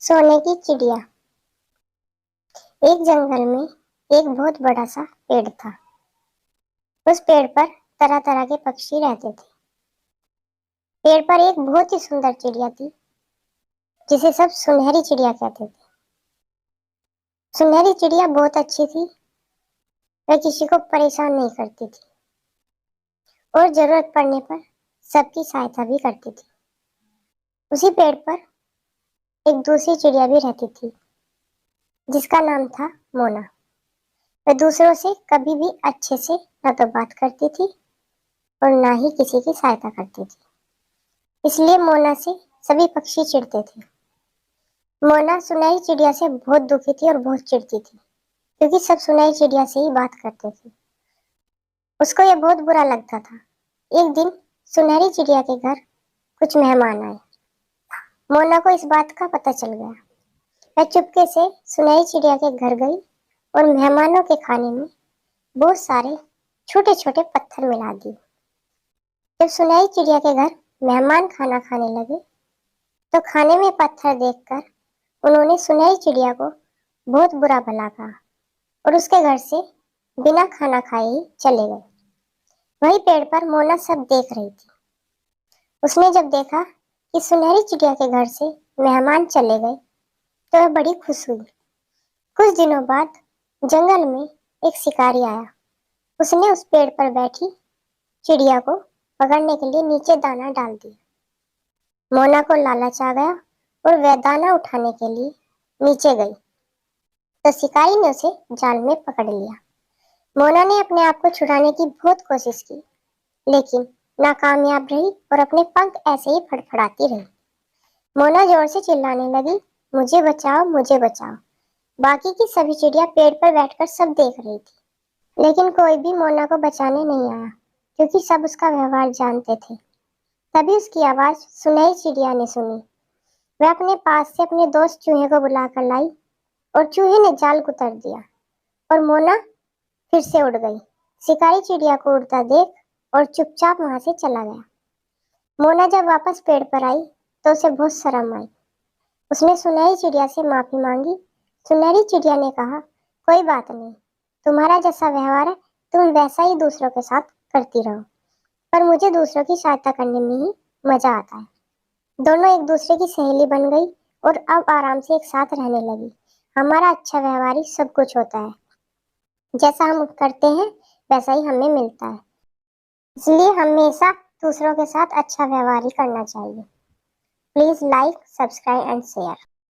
सोने की चिड़िया। एक जंगल में एक बहुत बड़ा सा पेड़ था। उस पेड़ पर तरह तरह के पक्षी रहते थे। पेड़ पर एक बहुत ही सुंदर चिड़िया थी जिसे सब सुनहरी चिड़िया कहते थे। सुनहरी चिड़िया बहुत अच्छी थी। वह किसी को परेशान नहीं करती थी और जरूरत पड़ने पर सबकी सहायता भी करती थी। उसी पेड़ पर एक दूसरी चिड़िया भी रहती थी जिसका नाम था मोना। वह दूसरों से कभी भी अच्छे से न तो बात करती थी और ना ही किसी की सहायता करती थी। इसलिए मोना से सभी पक्षी चिढ़ते थे। मोना सुनहरी चिड़िया से बहुत दुखी थी और बहुत चिढ़ती थी क्योंकि सब सुनहरी चिड़िया से ही बात करते थे। उसको यह बहुत बुरा लगता था। एक दिन सुनहरी चिड़िया के घर कुछ मेहमान आए। मोना को इस बात का पता चल गया। वह चुपके से सुनहरी चिड़िया के घर गई और मेहमानों के खाने में बहुत सारे छोटे छोटे पत्थर मिला दिए। जब सुनहरी चिड़िया के घर मेहमान खाना खाने लगे तो खाने में पत्थर देखकर उन्होंने सुनहरी चिड़िया को बहुत बुरा भला कहा और उसके घर से बिना खाना खाए ही चले गए। वही पेड़ पर मोना सब देख रही थी। उसने जब देखा कि सुनहरी चिड़िया के घर से मेहमान चले गए तो वह बड़ी खुश हुई। कुछ दिनों बाद जंगल में एक शिकारी आया। उसने उस पेड़ पर बैठी चिड़िया को पकड़ने के लिए नीचे दाना डाल दिया। मोना को लालच आ गया और वह दाना उठाने के लिए नीचे गई तो शिकारी ने उसे जाल में पकड़ लिया। मोना ने अपने आप को छुड़ाने की बहुत कोशिश की लेकिन नाकामयाब रही और अपने पंख ऐसे ही फड़फड़ाती रही। मोना जोर से चिल्लाने लगी, मुझे बचाओ, मुझे बचाओ। बाकी की सभी चिड़िया पेड़ पर बैठकर सब देख रही थी लेकिन कोई भी मोना को बचाने नहीं आया क्योंकि सब उसका व्यवहार जानते थे। तभी उसकी आवाज सुनहरी चिड़िया ने सुनी। वह अपने पास से अपने दोस्त चूहे को बुलाकर लाई और चूहे ने जाल उतर दिया और मोना फिर से उड़ गई। शिकारी चिड़िया को उड़ता देख और चुपचाप वहां से चला गया। मोना जब वापस पेड़ पर आई तो उसे बहुत शर्म आई। उसने सुनहरी चिड़िया से माफी मांगी। सुनहरी चिड़िया ने कहा, कोई बात नहीं, तुम्हारा जैसा व्यवहार है तुम वैसा ही दूसरों के साथ करती रहो, पर मुझे दूसरों की सहायता करने में ही मजा आता है। दोनों एक दूसरे की सहेली बन गई और अब आराम से एक साथ रहने लगी। हमारा अच्छा व्यवहार ही सब कुछ होता है। जैसा हम करते हैं वैसा ही हमें मिलता है। इसलिए हमेशा दूसरों के साथ अच्छा व्यवहार ही करना चाहिए। Please like, subscribe and share.